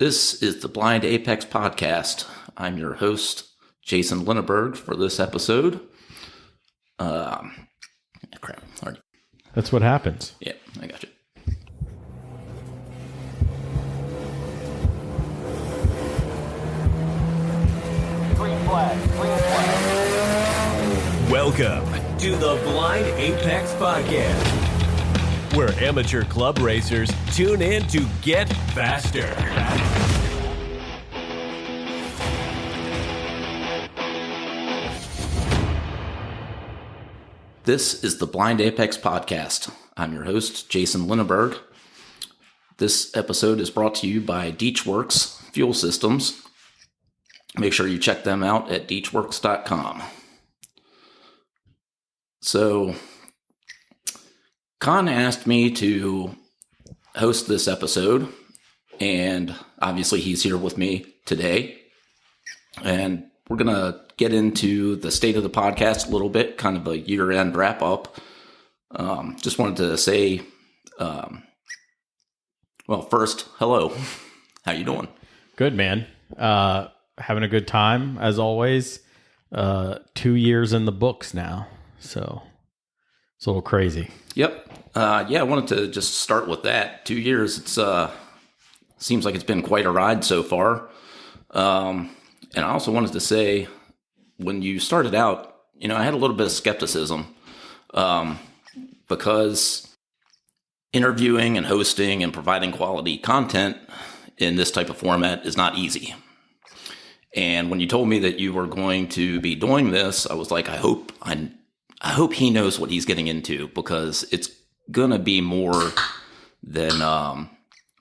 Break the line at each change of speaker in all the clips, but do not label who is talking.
This is the Blind Apex Podcast. I'm your host, Jason Lineberg, for this episode. Crap. Already.
That's what happens.
Yeah, I got you.
Green flag.
Welcome to the Blind Apex Podcast, where amateur club racers tune in to get faster.
This is the Blind Apex Podcast. I'm your host, Jason Lineberg. This episode is brought to you by Deechworks Fuel Systems. Make sure you check them out at deechworks.com. So, Con asked me to host this episode, and obviously he's here with me today. And we're going to get into the state of the podcast a little bit, kind of a year-end wrap-up. Just wanted to say, well, first, hello. How you doing?
Good, man. Having a good time, as always. 2 years in the books now, so it's a little crazy.
Yep. I wanted to just start with that. 2 years, it's seems like it's been quite a ride so far. And I also wanted to say, when you started out, I had a little bit of skepticism because interviewing and hosting and providing quality content in this type of format is not easy. And when you told me that you were going to be doing this, I was like, I hope he knows what he's getting into, because it's gonna be more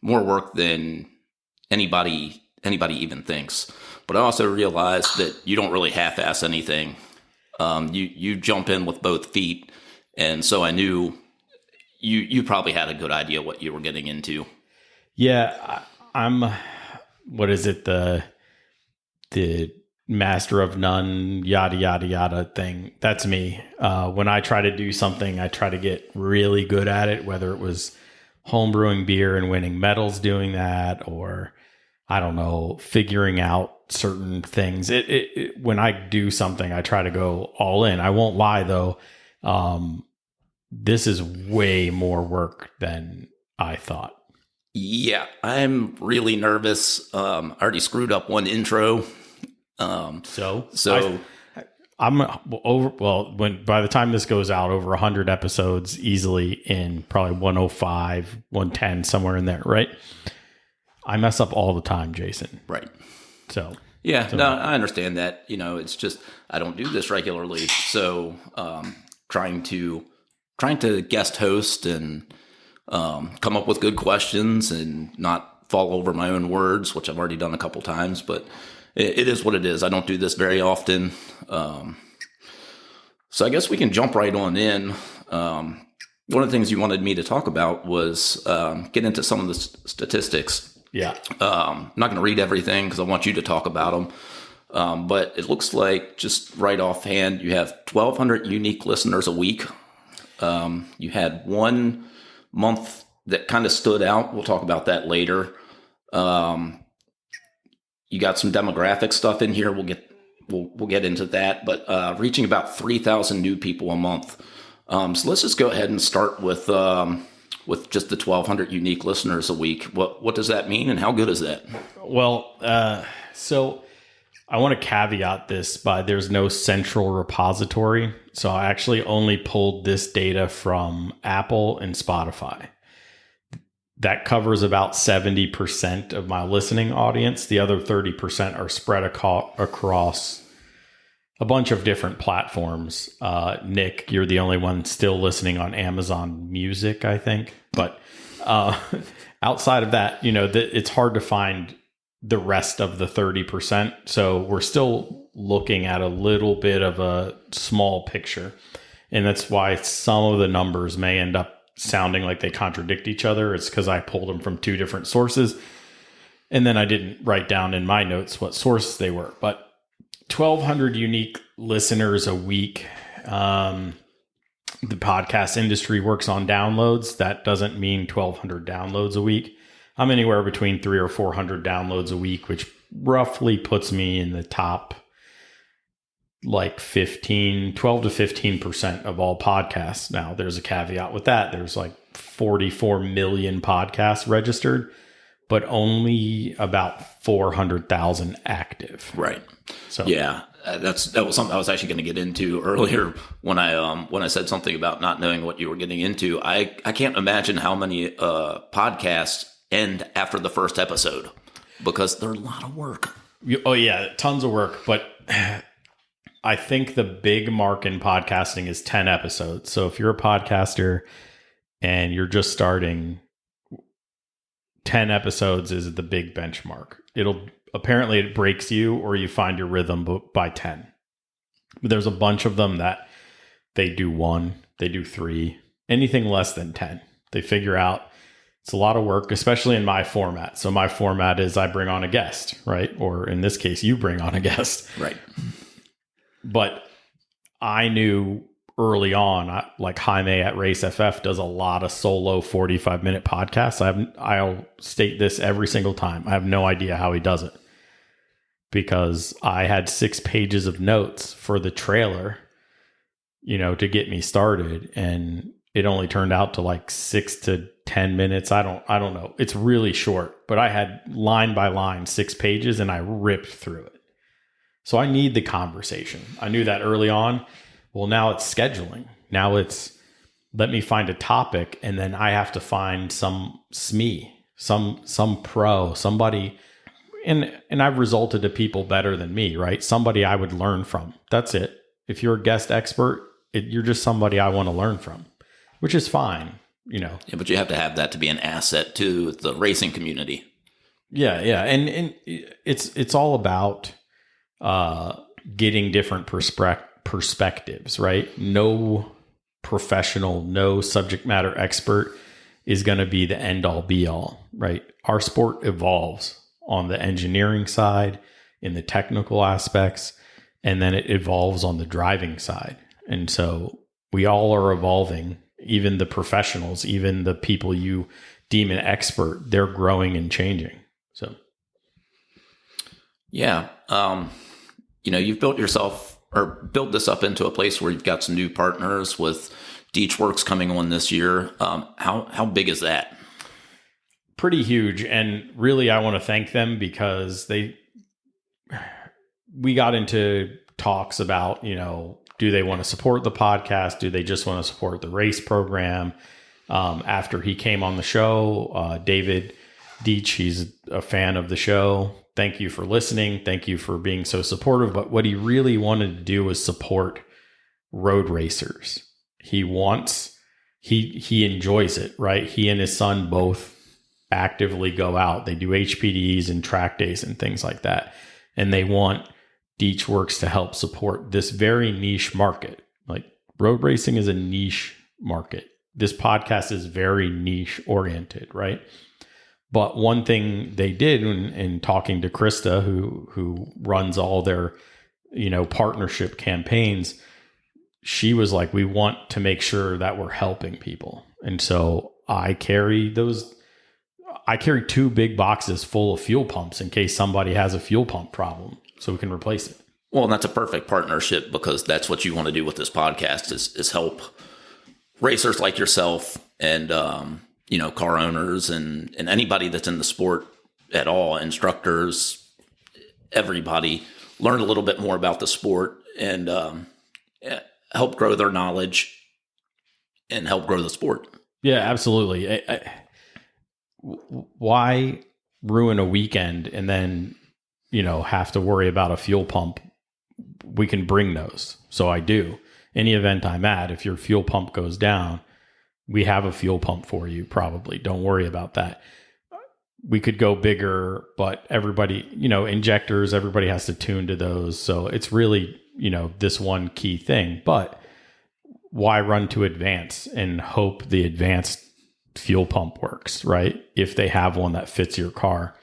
work than anybody even thinks. But I also realized that you don't really half-ass anything. You jump in with both feet, and so I knew you probably had a good idea what you were getting into.
Yeah, I'm. What is it? The master of none, yada yada yada thing. That's me. When I try to do something, I try to get really good at it. Whether it was homebrewing beer and winning medals doing that, or I don't know, figuring out certain things. When I do something, I try to go all in. I won't lie though. This is way more work than I thought.
Yeah, I'm really nervous. I already screwed up one intro.
I'm over. Well, by the time this goes out, over 100 episodes easily in probably 105, 110, somewhere in there, right? I mess up all the time, Jason.
Right.
So
no, I understand that. It's just I don't do this regularly, so trying to guest host and come up with good questions and not fall over my own words, which I've already done a couple times, but it is what it is. I don't do this very often, so I guess we can jump right on in. One of the things you wanted me to talk about was get into some of the statistics.
Yeah.
I'm not going to read everything because I want you to talk about them. But it looks like, just right offhand, you have 1,200 unique listeners a week. You had 1 month that kind of stood out. We'll talk about that later. You got some demographic stuff in here. We'll get into that. But reaching about 3,000 new people a month. So let's just go ahead and start with just the 1,200 unique listeners a week. What does that mean, and how good is that?
Well, so I want to caveat this by there's no central repository. So I actually only pulled this data from Apple and Spotify. That covers about 70% of my listening audience. The other 30% are spread across a bunch of different platforms. Nick, you're the only one still listening on Amazon Music, I think. But outside of that, it's hard to find the rest of the 30%. So we're still looking at a little bit of a small picture. And that's why some of the numbers may end up sounding like they contradict each other. It's because I pulled them from two different sources. And then I didn't write down in my notes what source they were. But 1,200 unique listeners a week. The podcast industry works on downloads. That doesn't mean 1,200 downloads a week. I'm anywhere between 300 or 400 downloads a week, which roughly puts me in the top like 12 to 15% of all podcasts. Now there's a caveat with that. There's like 44 million podcasts registered, but only about 400,000 active.
Right.
So
yeah, that was something I was actually going to get into earlier when I said something about not knowing what you were getting into. I can't imagine how many podcasts end after the first episode, because they're a lot of work.
Oh yeah, tons of work. But I think the big mark in podcasting is 10 episodes. So if you're a podcaster and you're just starting, 10 episodes is the big benchmark. Apparently it breaks you, or you find your rhythm by 10. But there's a bunch of them that they do 1, they do 3, anything less than 10. They figure out it's a lot of work, especially in my format. So my format is I bring on a guest, right? Or in this case, you bring on a guest.
Right.
But I knew early on, like Jaime at Race FF does a lot of solo 45-minute podcasts. I'll state this every single time. I have no idea how he does it, because I had 6 pages of notes for the trailer, to get me started, and it only turned out to like 6 to 10 minutes. I don't know. It's really short, but I had line by line 6 pages and I ripped through it. So I need the conversation. I knew that early on. Well, now it's scheduling. Now it's let me find a topic, and then I have to find some SME, some pro, somebody, and I've resulted to people better than me, right? Somebody I would learn from. That's it. If you're a guest expert, you're just somebody I want to learn from, which is fine,
Yeah, but you have to have that to be an asset to the racing community.
Yeah, and it's all about getting different perspectives, right? No professional, no subject matter expert is going to be the end all be all, right? Our sport evolves on the engineering side, in the technical aspects, and then it evolves on the driving side. And so we all are evolving, even the professionals, even the people you deem an expert, they're growing and changing. So,
yeah. You've built this up into a place where you've got some new partners with Deechworks coming on this year. How big is that?
Pretty huge. And really, I want to thank them, because we got into talks about, do they want to support the podcast? Do they just want to support the race program? After he came on the show, David Deech, he's a fan of the show. Thank you for listening. Thank you for being so supportive. But what he really wanted to do was support road racers. He enjoys it, right? He and his son both actively go out. They do HPDs and track days and things like that. And they want Deechworks to help support this very niche market. Like, road racing is a niche market. This podcast is very niche oriented, right? But one thing they did in talking to Krista, who runs all their, partnership campaigns, she was like, we want to make sure that we're helping people. And so I carry 2 big boxes full of fuel pumps in case somebody has a fuel pump problem, so we can replace it.
Well, and that's a perfect partnership, because that's what you want to do with this podcast is help racers like yourself and, car owners and anybody that's in the sport at all, instructors, everybody, learn a little bit more about the sport and help grow their knowledge and help grow the sport.
Yeah, absolutely. Why ruin a weekend and then, have to worry about a fuel pump? We can bring those. So I do. Any event I'm at, if your fuel pump goes down, we have a fuel pump for you, probably. Don't worry about that. We could go bigger, but everybody, injectors, everybody has to tune to those. So it's really, this one key thing. But why run to Advance and hope the advanced fuel pump works, right? If they have one that fits your car,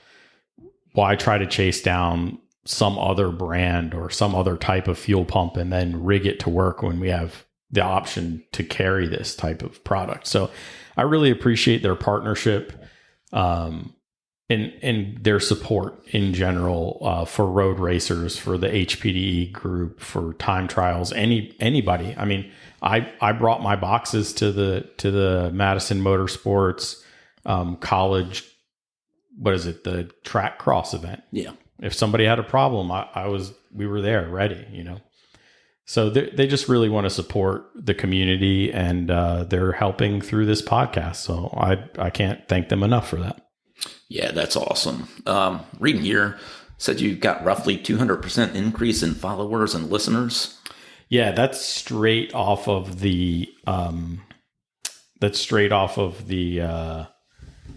why try to chase down some other brand or some other type of fuel pump and then rig it to work when we have the option to carry this type of product? So I really appreciate their partnership. and their support in general for road racers, for the HPDE group, for time trials, anybody. I mean, I brought my boxes to the Madison Motorsports college. What is it? The track cross event.
Yeah.
If somebody had a problem, we were there ready, So they just really want to support the community, and they're helping through this podcast. So I can't thank them enough for that.
Yeah, that's awesome. Reading here said you got roughly 200% increase in followers and listeners.
Yeah, that's straight off of the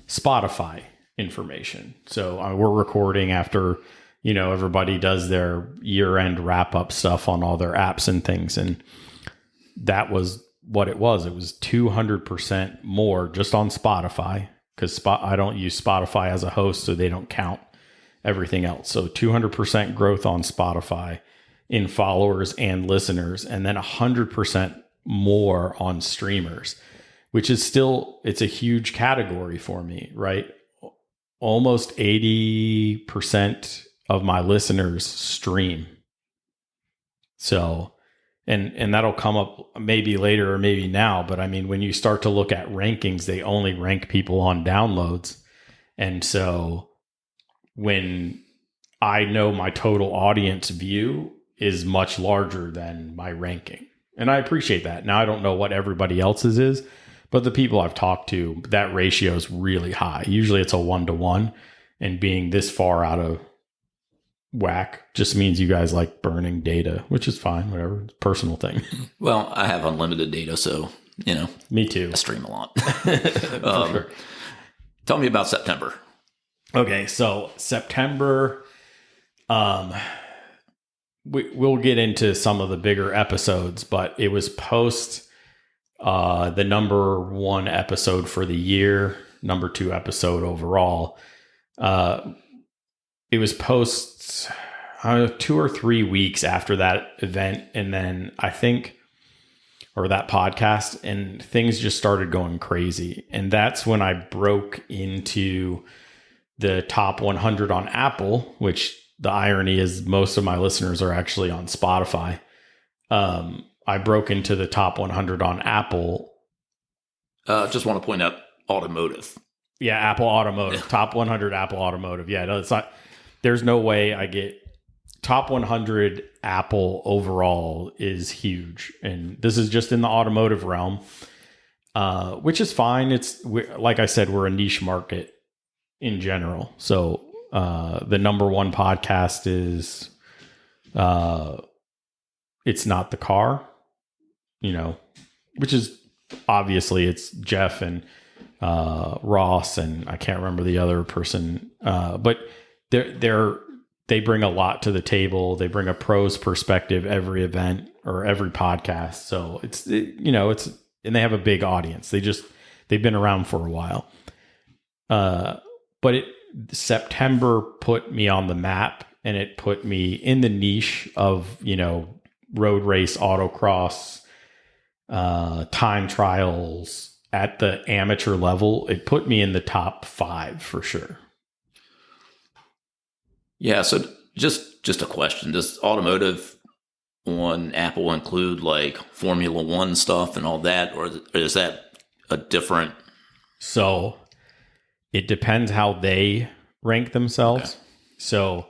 Spotify information. So we're recording after everybody does their year-end wrap-up stuff on all their apps and things, and that was what it was. It was 200% more just on Spotify, because I don't use Spotify as a host, so they don't count everything else. So 200% growth on Spotify in followers and listeners, and then 100% more on streamers, which is still, it's a huge category for me, right? Almost 80% of my listeners stream. So, and that'll come up maybe later or maybe now, but I mean, when you start to look at rankings, they only rank people on downloads. And so when I know my total audience view is much larger than my ranking, and I appreciate that. Now, I don't know what everybody else's is, but the people I've talked to, that ratio is really high. Usually it's a 1-to-1, and being this far out of whack just means you guys like burning data, which is fine, whatever, it's a personal thing.
Well, I have unlimited data, so,
Me too.
I stream a lot.
Sure.
Tell me about September.
Okay, so September, we'll get into some of the bigger episodes, but it was post the number 1 episode for the year, number 2 episode overall. It was post 2 or 3 weeks after that event, and then that podcast, and things just started going crazy. And that's when I broke into the top 100 on Apple, which the irony is most of my listeners are actually on Spotify. I broke into the top 100 on Apple.
Just want to point out automotive.
Yeah, Apple Automotive. Top 100 Apple Automotive. Yeah, no, it's not. There's no way I get top 100 Apple overall is huge. And this is just in the automotive realm, which is fine. Like I said, we're a niche market in general. So the number 1 podcast is It's Not the Car, which is obviously it's Jeff and Ross, and I can't remember the other person, but they bring a lot to the table. They bring a pro's perspective every event or every podcast. So and they have a big audience. They've been around for a while. But September put me on the map, and it put me in the niche of, road race, autocross, time trials at the amateur level. It put me in the top 5 for sure.
Yeah. So just a question: does automotive on Apple include like Formula One stuff and all that, or is that a different?
So it depends how they rank themselves. Okay. So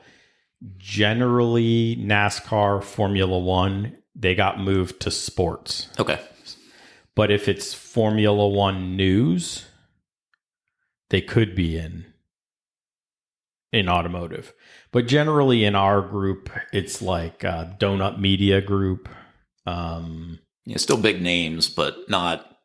generally NASCAR, Formula One, they got moved to sports.
Okay.
But if it's Formula One news, they could be in automotive. But generally in our group, it's like Donut Media Group.
Still big names, but not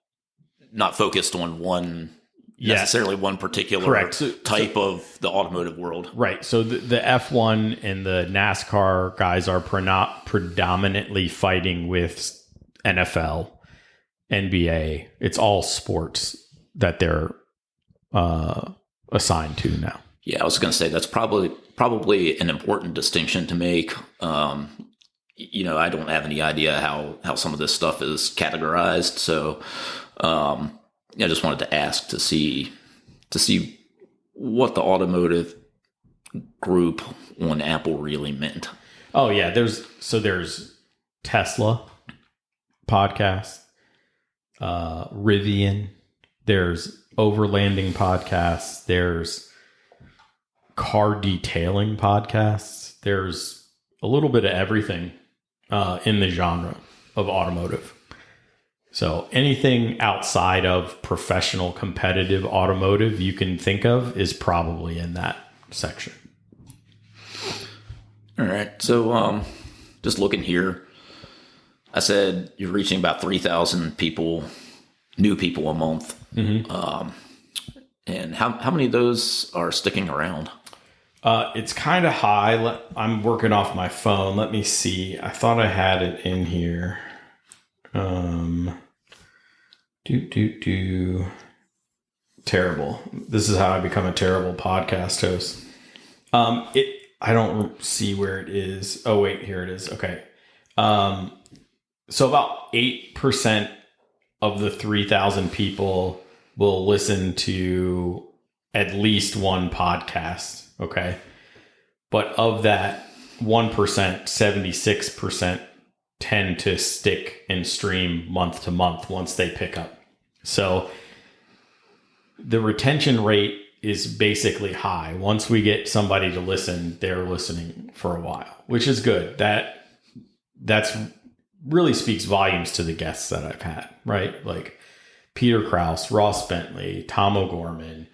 focused on necessarily one particular type of the automotive world.
Right. So the F1 and the NASCAR guys are predominantly fighting with NFL, NBA. It's all sports that they're assigned to now.
Yeah, I was going to say that's probably an important distinction to make. I don't have any idea how some of this stuff is categorized, so I just wanted to ask to see what the automotive group on Apple really meant.
Oh yeah, there's Tesla podcast, Rivian, there's overlanding podcasts, there's car detailing podcasts, there's a little bit of everything in the genre of automotive. So anything outside of professional competitive automotive you can think of is probably in that section.
All right. So just looking here, I said you're reaching about 3,000 people, new people a month. Mm-hmm. And how many of those are sticking around?
It's kind of high. I'm working off my phone. Let me see. I thought I had it in here. Terrible. This is how I become a terrible podcast host. I don't see where it is. Oh wait, here it is. Okay. So about 8% of the 3,000 people will listen to at least one podcast. Okay. But of that 1%, 76% tend to stick and stream month to month once they pick up. So the retention rate is basically high. Once we get somebody to listen, they're listening for a while, which is good. That's really speaks volumes to the guests that I've had, right? Like Peter Krause, Ross Bentley, Tom O'Gorman,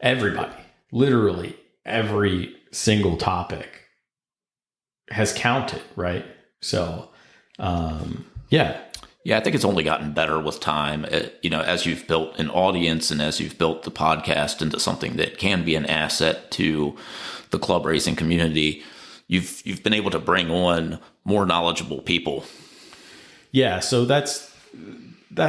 everybody, literally every single topic has counted, right? So, yeah.
Yeah, I think it's only gotten better with time. As you've built an audience and as you've built the podcast into something that can be an asset to the club racing community, you've been able to bring on more knowledgeable people.
Yeah, so that's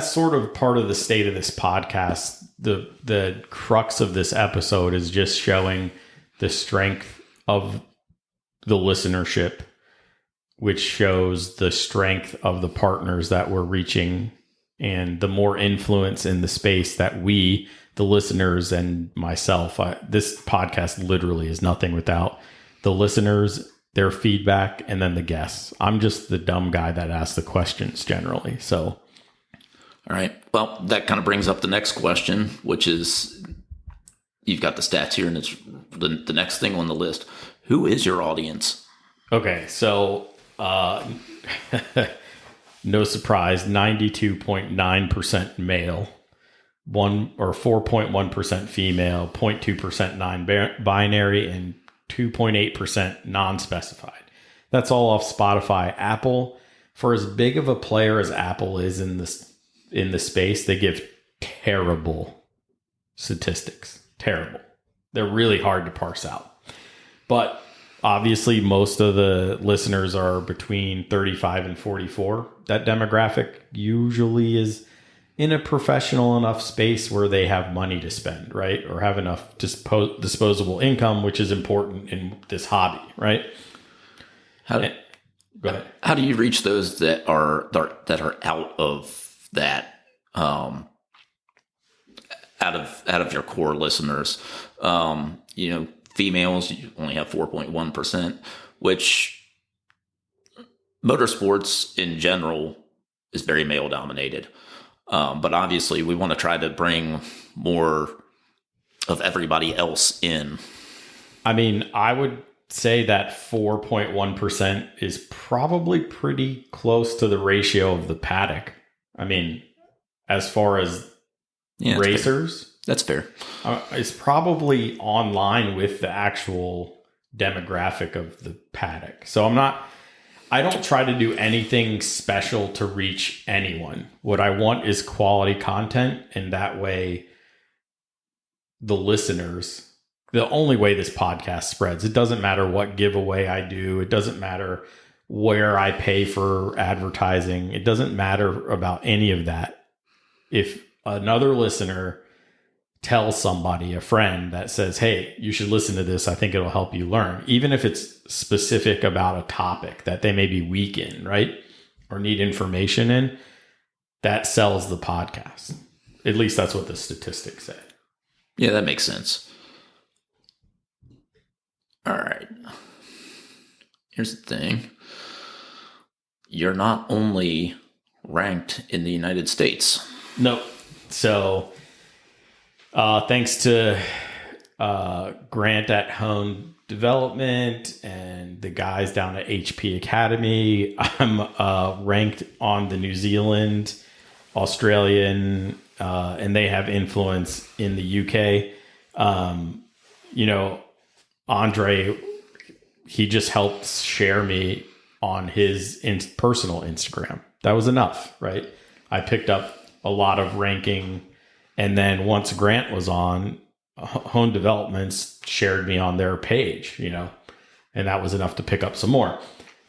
sort of part of the state of this podcast. The crux of this episode is just showing the strength of the listenership, which shows the strength of the partners that we're reaching and the more influence in the space that we, the listeners and myself, this podcast literally is nothing without the listeners, their feedback, and then the guests. I'm just the dumb guy that asks the questions generally. So,
all right. Well, that kind of brings up the next question, which is you've got the stats here, and it's the next thing on the list. Who is your audience?
Okay, so no surprise, 92.9% male, 4.1% female, 0.2% non-binary, and 2.8% non-specified. That's all off Spotify. Apple, for as big of a player as Apple is in the space, they give terrible statistics. Terrible. They're really hard to parse out. But obviously, most of the listeners are between 35 and 44. That demographic usually is in a professional enough space where they have money to spend, right? Or have enough disposable income, which is important in this hobby, right? Go ahead.
How do you reach those that are out of that, out of your core listeners? Females, you only have 4.1%, which motorsports in general is very male dominated. But obviously we want to try to bring more of everybody else in.
I mean, I would say that 4.1% is probably pretty close to the ratio of the paddock. I mean, as far as racers.
That's fair.
It's probably online with the actual demographic of the paddock. So I don't try to do anything special to reach anyone. What I want is quality content. And that way, the listeners, the only way this podcast spreads, it doesn't matter what giveaway I do. It doesn't matter where I pay for advertising. It doesn't matter about any of that. If another listener tells somebody, a friend that says, hey, you should listen to this, I think it'll help you learn, even if it's specific about a topic that they may be weak in, right? Or need information in, that sells the podcast. At least that's what the statistics say.
Yeah, that makes sense. All right. Here's the thing. You're not only ranked in the United States.
No. So, thanks to Grant at Hone Development and the guys down at HP Academy, I'm ranked on the New Zealand, Australian, and they have influence in the UK. Andre, he just helped share me on his personal Instagram. That was enough, right? I picked up a lot of ranking. And then once Grant was on, Hone Developments shared me on their page, and that was enough to pick up some more.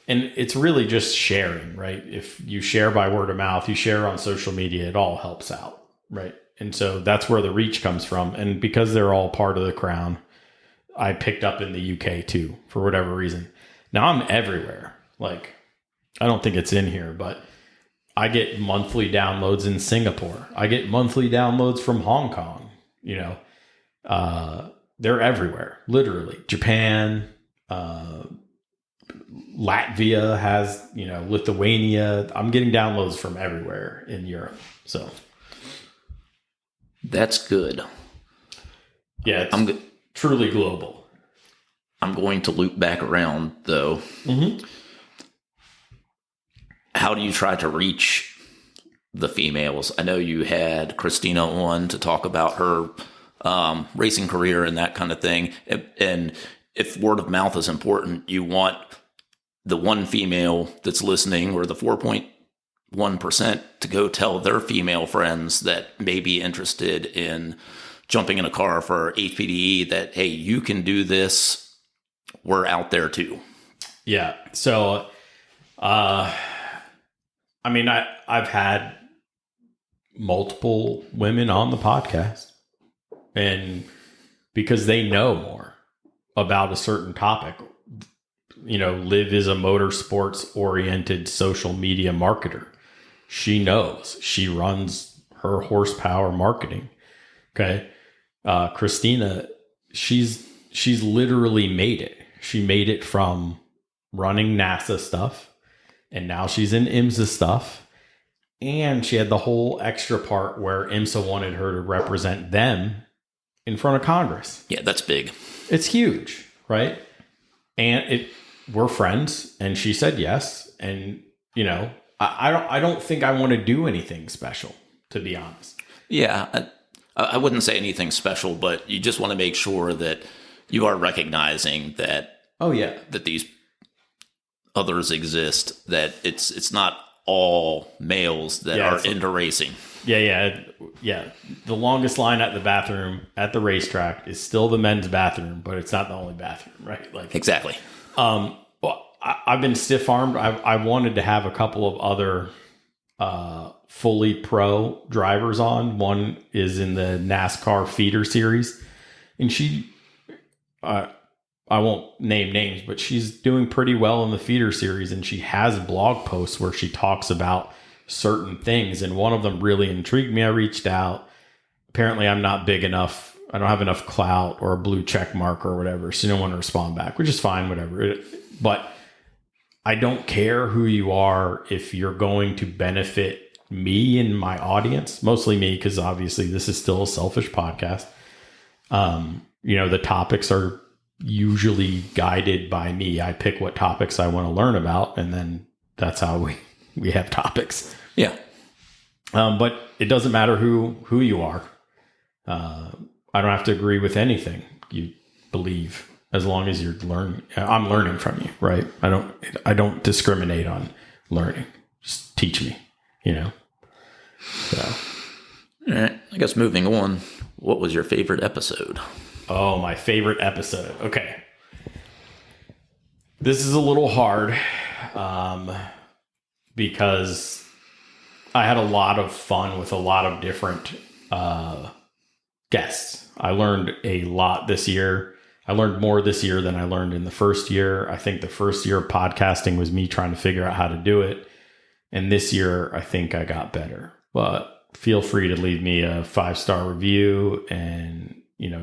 And it's really just sharing, right? If you share by word of mouth, you share on social media, it all helps out, right? And so that's where the reach comes from. And because they're all part of the crown, I picked up in the UK too, for whatever reason. Now I'm everywhere. Like, I don't think it's in here, but I get monthly downloads in Singapore. I get monthly downloads from Hong Kong. They're everywhere, literally. Japan, Latvia has, Lithuania. I'm getting downloads from everywhere in Europe. So
that's good.
Yeah, it's truly global.
I'm going to loop back around, though.
Mm-hmm.
How do you try to reach the females? I know you had Christina on to talk about her racing career and that kind of thing. And if word of mouth is important, you want the one female that's listening, or the 4.1%, to go tell their female friends that may be interested in jumping in a car for HPDE that, hey, you can do this. We're out there too.
Yeah. So, I've had multiple women on the podcast, and because they know more about a certain topic, Liv is a motorsports oriented social media marketer. She knows. She runs her horsepower marketing. Okay. Christina, she's literally made it. She made it from running NASA stuff, and now she's in IMSA stuff. And she had the whole extra part where IMSA wanted her to represent them in front of Congress.
Yeah, that's big.
It's huge, right? And we're friends, and she said yes. And I don't think I want to do anything special, to be honest.
Yeah, I wouldn't say anything special, but you just want to make sure that you are recognizing that.
Oh yeah,
that these others exist. That it's not all males that are into racing.
Yeah. The longest line at the bathroom at the racetrack is still the men's bathroom, but it's not the only bathroom, right? Like
exactly.
Well, I've been stiff armed. I wanted to have a couple of other fully pro drivers on. One is in the NASCAR feeder series, and she, I won't name names, but she's doing pretty well in the feeder series, and she has blog posts where she talks about certain things, and one of them really intrigued me. I reached out. Apparently I'm not big enough. I don't have enough clout or a blue check mark or whatever, so no one to respond back, which is fine, whatever. But I don't care who you are if you're going to benefit me and my audience, mostly me, because obviously this is still a selfish podcast. The topics are usually guided by me. I pick what topics I want to learn about, and then that's how we have topics.
Yeah.
But it doesn't matter who you are. I don't have to agree with anything you believe, as long as you're learning. I'm learning from you, right? I don't discriminate on learning. Just teach me, So.
All right. I guess moving on. What was your favorite episode?
Oh, my favorite episode. Okay. This is a little hard because I had a lot of fun with a lot of different guests. I learned a lot this year. I learned more this year than I learned in the first year. I think the first year of podcasting was me trying to figure out how to do it. And this year, I think I got better. But feel free to leave me a 5-star review and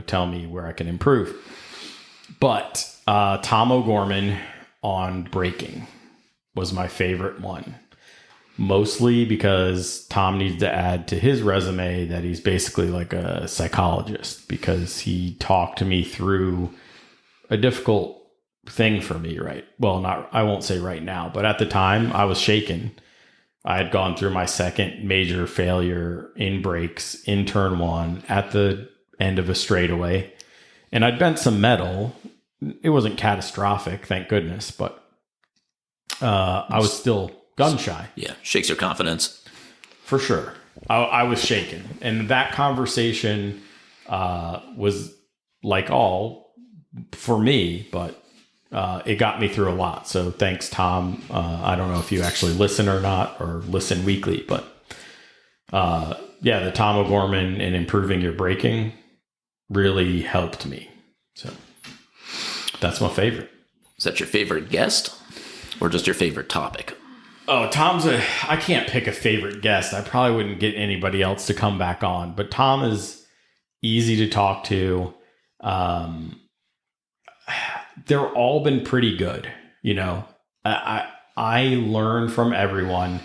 tell me where I can improve. But Tom O'Gorman on braking was my favorite one. Mostly because Tom needs to add to his resume that he's basically like a psychologist, because he talked to me through a difficult thing for me, right? Well, I won't say right now, but at the time I was shaken. I had gone through my second major failure in brakes in turn one at the end of a straightaway, and I'd bent some metal. It wasn't catastrophic, thank goodness, but I was still gun shy.
Yeah, shakes your confidence.
For sure. I was shaken. And that conversation was like all for me, but it got me through a lot. So thanks, Tom. I don't know if you actually listen or not, or listen weekly, but the Tom O'Gorman and improving your braking really helped me. So that's my favorite.
Is that your favorite guest or just your favorite topic?
Oh, I can't pick a favorite guest. I probably wouldn't get anybody else to come back on, but Tom is easy to talk to. They're all been pretty good. I learn from everyone.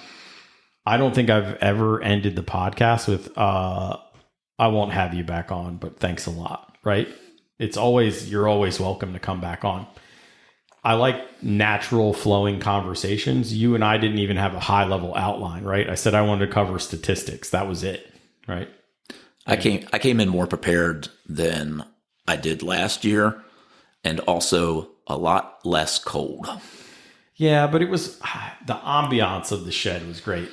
I don't think I've ever ended the podcast with, I won't have you back on, but thanks a lot. Right. You're always welcome to come back on. I like natural flowing conversations. You and I didn't even have a high level outline, right? I said I wanted to cover statistics. That was it, right?
I came in more prepared than I did last year, and also a lot less cold.
Yeah, but it was the ambiance of the shed was great.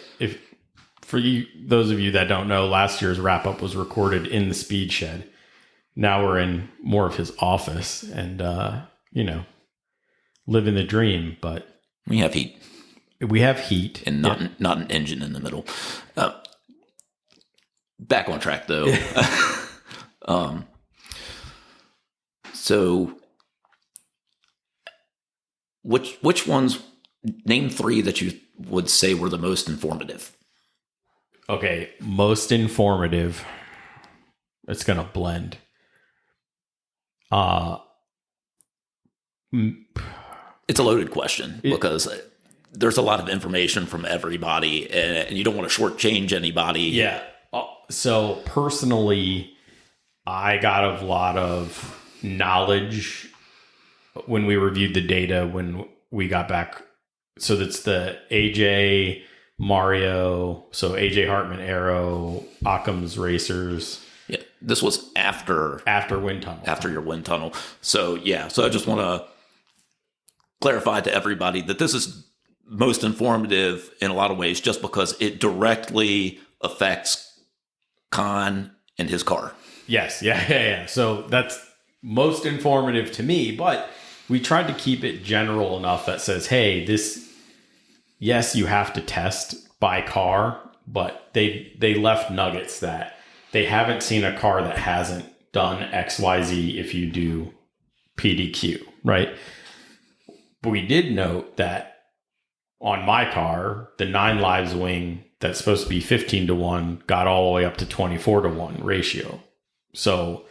Those of you that don't know, last year's wrap up was recorded in the speed shed. Now we're in more of his office, and living the dream, but
we have heat.
And
not an engine in the middle. Back on track though. So which ones, name 3 that you would say were the most informative?
Okay, most informative. It's going to blend.
It's a loaded question because there's a lot of information from everybody, and you don't want to shortchange anybody.
Yeah. So personally, I got a lot of knowledge when we reviewed the data when we got back. So that's the AJ Mario, so AJ Hartman Aero, Occam's Racers.
Yeah, this was after
wind tunnel.
After your wind tunnel. So I just want to clarify to everybody that this is most informative in a lot of ways just because it directly affects Khan and his car.
Yes. Yeah. So that's most informative to me, but we tried to keep it general enough that says, hey, yes, you have to test by car, but they left nuggets that they haven't seen a car that hasn't done XYZ if you do PDQ, right? But we did note that on my car, the 9 lives wing that's supposed to be 15-1 got all the way up to 24-1 ratio. So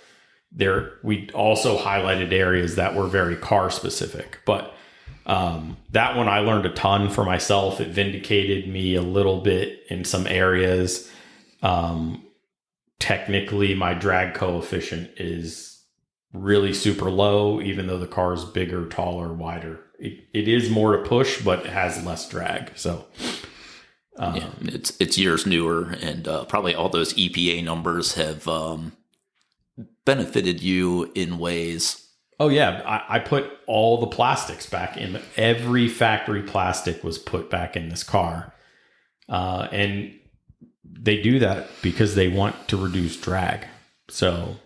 we also highlighted areas that were very car specific. But that one I learned a ton for myself. It vindicated me a little bit in some areas. Technically, my drag coefficient is really super low, even though the car is bigger, taller, wider. It is more to push, but it has less drag. So
it's years newer, and probably all those EPA numbers have benefited you in ways.
Oh yeah, I put all the plastics back in. Every factory plastic was put back in this car, and they do that because they want to reduce drag. So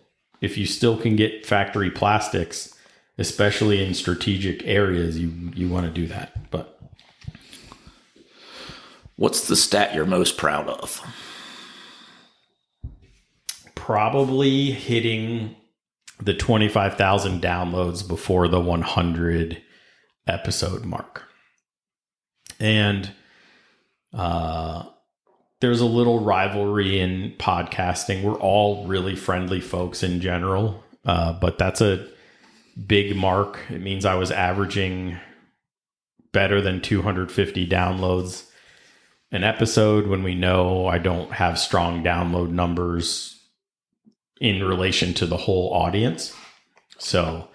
if you still can get factory plastics, especially in strategic areas, you want to do that. But
what's the stat you're most proud of?
Probably hitting the 25,000 downloads before the 100 episode mark. And there's a little rivalry in podcasting. We're all really friendly folks in general, but that's a big mark. It means I was averaging better than 250 downloads an episode when we know I don't have strong download numbers in relation to the whole audience. So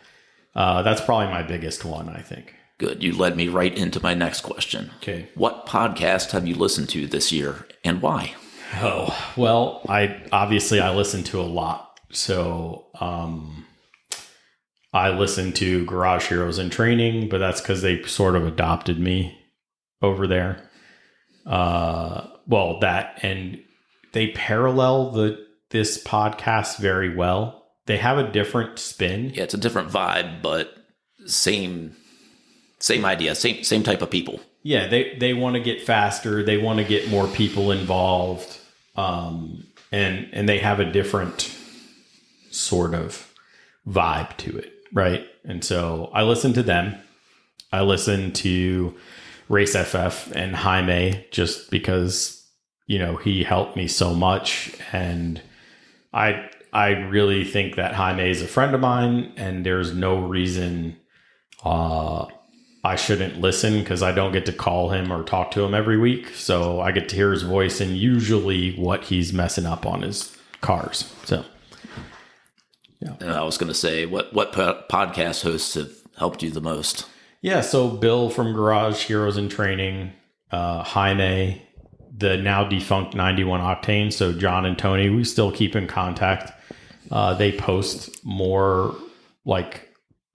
that's probably my biggest one, I think.
Good. You led me right into my next question.
Okay. What
podcast have you listened to this year and why?
Oh, well, I listen to a lot. So I listen to Garage Heroes in Training, but that's because they sort of adopted me over there. Well, that, and they parallel this podcast very well. They have a different spin.
Yeah, it's a different vibe, but same idea, same type of people.
Yeah, they want to get faster. They want to get more people involved. And they have a different sort of vibe to it, right? And so I listen to them. I listen to Race FF and Jaime just because, he helped me so much. And I really think that Jaime is a friend of mine, and there's no reason I shouldn't listen, because I don't get to call him or talk to him every week. So I get to hear his voice and usually what he's messing up on his cars. So, yeah.
And I was going to say, what podcast hosts have helped you the most?
Yeah, so Bill from Garage Heroes in Training, Jaime, the now defunct 91 Octane. So John and Tony, we still keep in contact. They post more like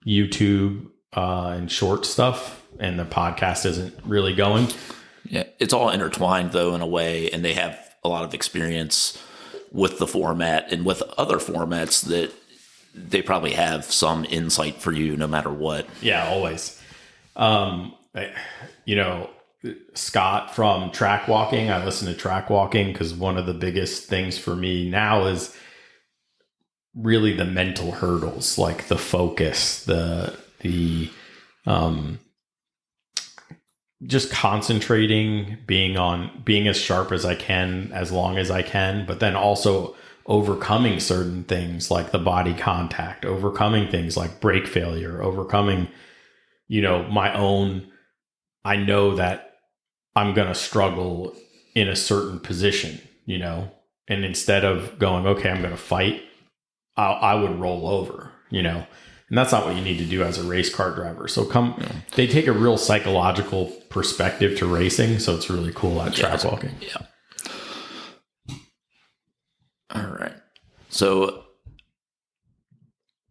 YouTube and short stuff, and the podcast isn't really going.
Yeah, it's all intertwined though in a way, and they have a lot of experience with the format and with other formats that they probably have some insight for you no matter what.
Yeah, always. Scott from Track Walking, I listen to Track Walking because one of the biggest things for me now is really the mental hurdles, like the focus, the just concentrating, being as sharp as I can, as long as I can, but then also overcoming certain things like the body contact, overcoming things like brake failure, overcoming, my own, I know that I'm going to struggle in a certain position, and instead of going, okay, I'm going to fight, I would roll over, and that's not what you need to do as a race car driver. So they take a real psychological perspective to racing. So it's really cool at Track Walking.
Yeah. All right. So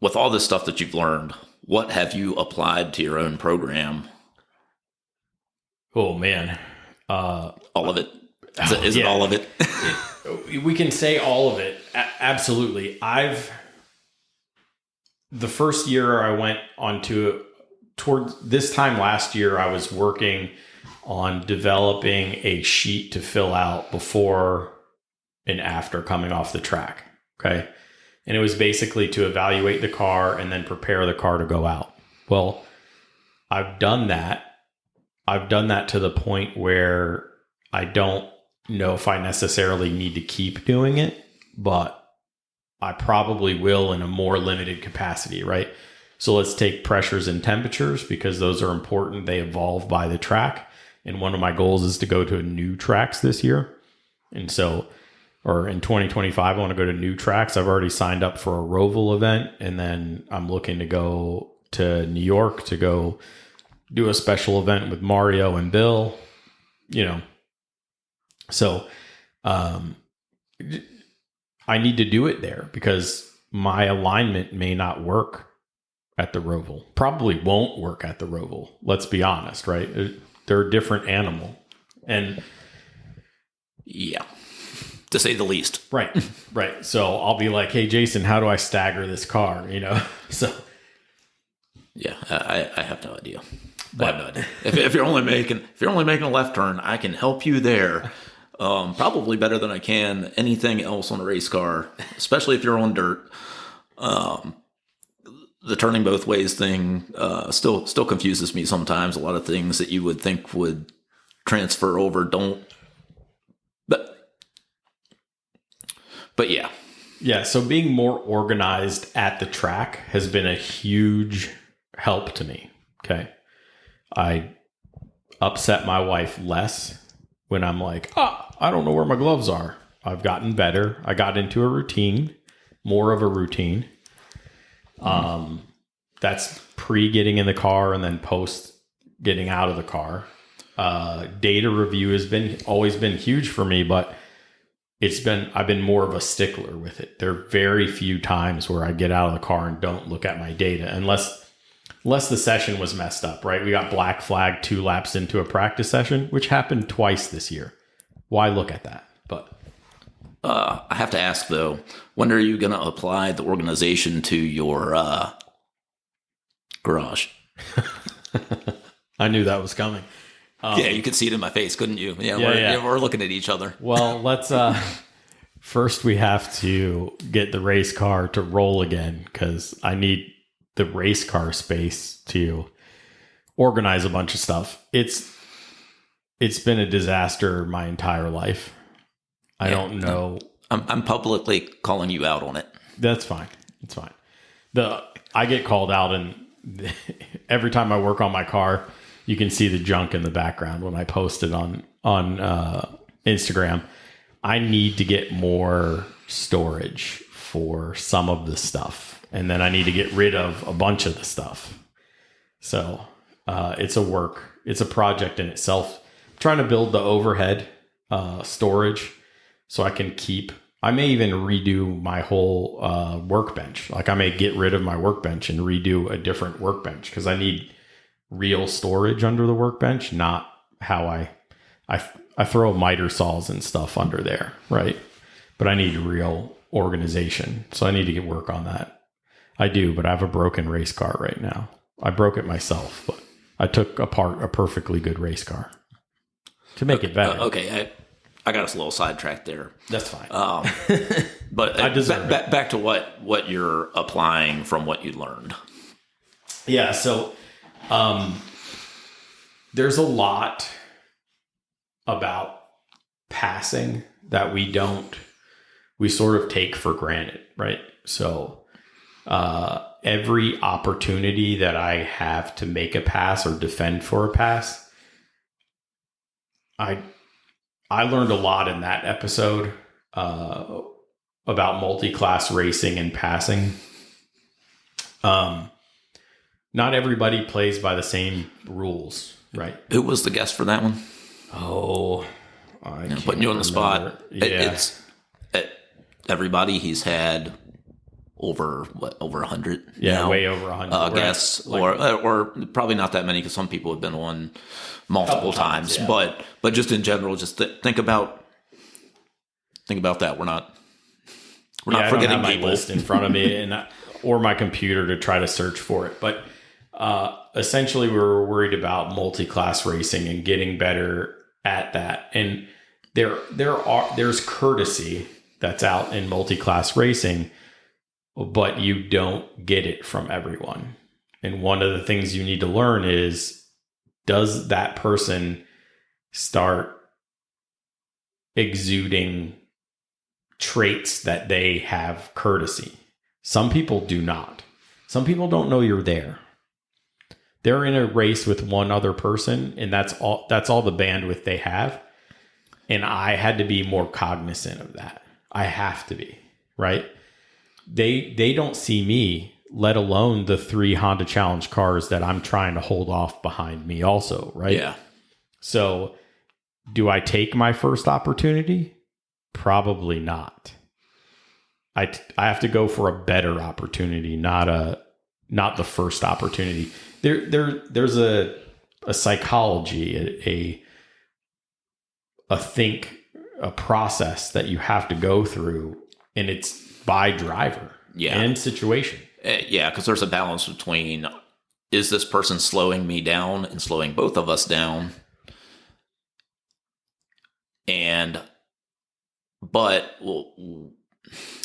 with all this stuff that you've learned, what have you applied to your own program?
Oh man.
All of it. Is it all of it?
We can say all of it. Absolutely. The first year I went towards this time last year, I was working on developing a sheet to fill out before and after coming off the track. Okay. And it was basically to evaluate the car and then prepare the car to go out. Well, I've done that. I've done that to the point where I don't know if I necessarily need to keep doing it, but I probably will in a more limited capacity, right? So let's take pressures and temperatures because those are important. They evolve by the track. And one of my goals is to go to new tracks this year. And so, or in 2025, I want to go to new tracks. I've already signed up for a Roval event, and then I'm looking to go to New York to go do a special event with Mario and Bill, So, I need to do it there because my alignment may not work at the Roval. Probably won't work at the Roval. Let's be honest, right? They're a different animal. And
yeah, to say the least.
Right. So I'll be like, hey, Jason, how do I stagger this car? So.
Yeah, I have no idea. I have no idea. If you're only making a left turn, I can help you there. Probably better than I can anything else on a race car, especially if you're on dirt. The turning both ways thing still confuses me sometimes. A lot of things that you would think would transfer over don't. But But yeah.
Yeah, so being more organized at the track has been a huge help to me. Okay. I upset my wife less when I'm like, I don't know where my gloves are. I've gotten better. I got into a routine, more of a routine. That's pre getting in the car and then post getting out of the car. Data review has always been huge for me, but I've been more of a stickler with it. There are very few times where I get out of the car and don't look at my data unless the session was messed up, right? We got black flag 2 laps into a practice session, which happened twice this year. Why look at that? But
I have to ask though, when are you going to apply the organization to your garage?
I knew that was coming.
Yeah, you could see it in my face, couldn't you? We're looking at each other.
Well, let's first we have to get the race car to roll again because I need the race car space to organize a bunch of stuff. It's been a disaster my entire life. I don't know.
I'm publicly calling you out on it.
That's fine. It's fine. I get called out, and every time I work on my car, you can see the junk in the background when I post it on Instagram. I need to get more storage for some of the stuff, and then I need to get rid of a bunch of the stuff. So it's a project in itself. I'm trying to build the overhead storage so I can I may even redo my whole workbench. Like I may get rid of my workbench and redo a different workbench because I need real storage under the workbench, not how I throw miter saws and stuff under there, right? But I need real organization. So I need to get work on that. I do, but I have a broken race car right now. I broke it myself, but I took apart a perfectly good race car to make it better.
Okay, I got us a little sidetracked there.
That's fine.
But
I deserve it.
Back to what you're applying from what you learned.
Yeah, so there's a lot about passing that we sort of take for granted, right? So every opportunity that I have to make a pass or defend for a pass, I learned a lot in that episode about multi-class racing and passing. Not everybody plays by the same rules, right?
Who was the guest for that one?
Oh,
putting you on the spot.
Yeah.
Everybody he's had over 100.
Yeah, way over 100
guests, or probably not that many because some people have been on multiple times.
Yeah.
But just in general, just think about that. We're not
I
forgetting
don't have my
people
list in front of me or my computer to try to search for it. But essentially, we were worried about multi-class racing and getting better at that. And there's courtesy that's out in multi-class racing, but you don't get it from everyone. And one of the things you need to learn is, does that person start exuding traits that they have courtesy? Some people do not. Some people don't know you're there. They're in a race with one other person, and that's all the bandwidth they have. And I had to be more cognizant of that. I have to be, right? They don't see me, let alone the 3 Honda Challenge cars that I'm trying to hold off behind me also, right?
Yeah.
So do I take my first opportunity? Probably not. I have to go for a better opportunity, not the first opportunity. There's a psychology, a process that you have to go through, and it's by driver and situation.
Yeah, because there's a balance between, is this person slowing me down and slowing both of us down? But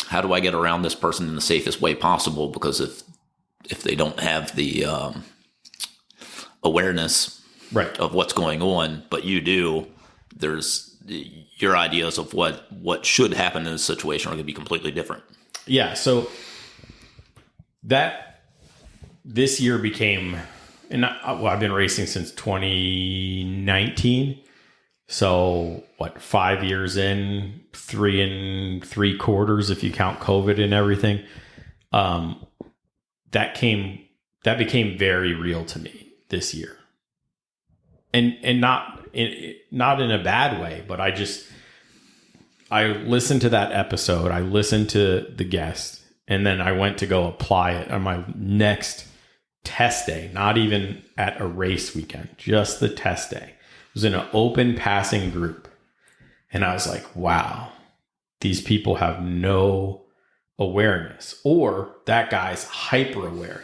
how do I get around this person in the safest way possible? Because if they don't have the awareness
right
of what's going on, but you do, there's your ideas of what should happen in this situation are going to be completely different.
Yeah. So this year became, I've been racing since 2019. So 5 years in, 3 3/4 if you count COVID and everything. That became very real to me this year, and not in a bad way, but I listened to that episode, I listened to the guest, and then I went to go apply it on my next test day, not even at a race weekend, just the test day. It was in an open passing group, and I was like, wow, these people have no awareness, or that guy's hyper aware.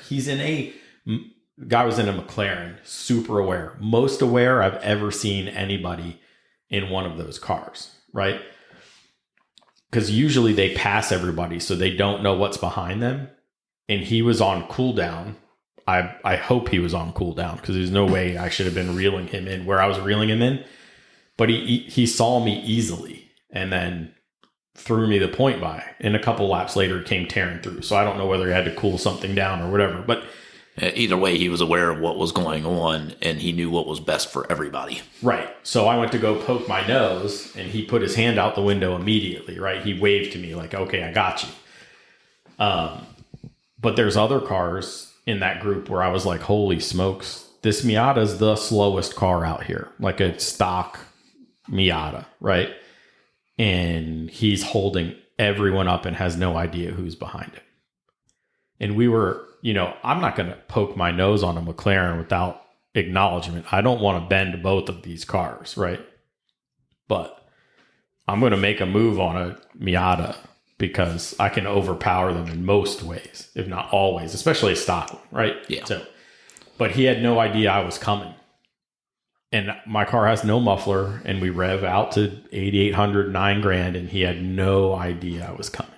Guy was in a McLaren, super aware, most aware I've ever seen anybody in one of those cars, right? Because usually they pass everybody, so they don't know what's behind them. And he was on cooldown. I hope he was on cooldown, because there's no way I should have been reeling him in where I was reeling him in. But he saw me easily, and then threw me the point by, and a couple laps later it came tearing through. So I don't know whether he had to cool something down or whatever, but
either way, he was aware of what was going on, and he knew what was best for everybody.
Right. So I went to go poke my nose, and he put his hand out the window immediately, right? He waved to me like, okay, I got you. But there's other cars in that group where I was like, holy smokes, this Miata is the slowest car out here, like a stock Miata, right? And he's holding everyone up and has no idea who's behind him. And we were, I'm not going to poke my nose on a McLaren without acknowledgement. I don't want to bend both of these cars, right? But I'm going to make a move on a Miata because I can overpower them in most ways, if not always, especially a stock one, right?
Yeah.
So, but he had no idea I was coming. And my car has no muffler, and we rev out to 8,800, $9,000, and he had no idea I was coming,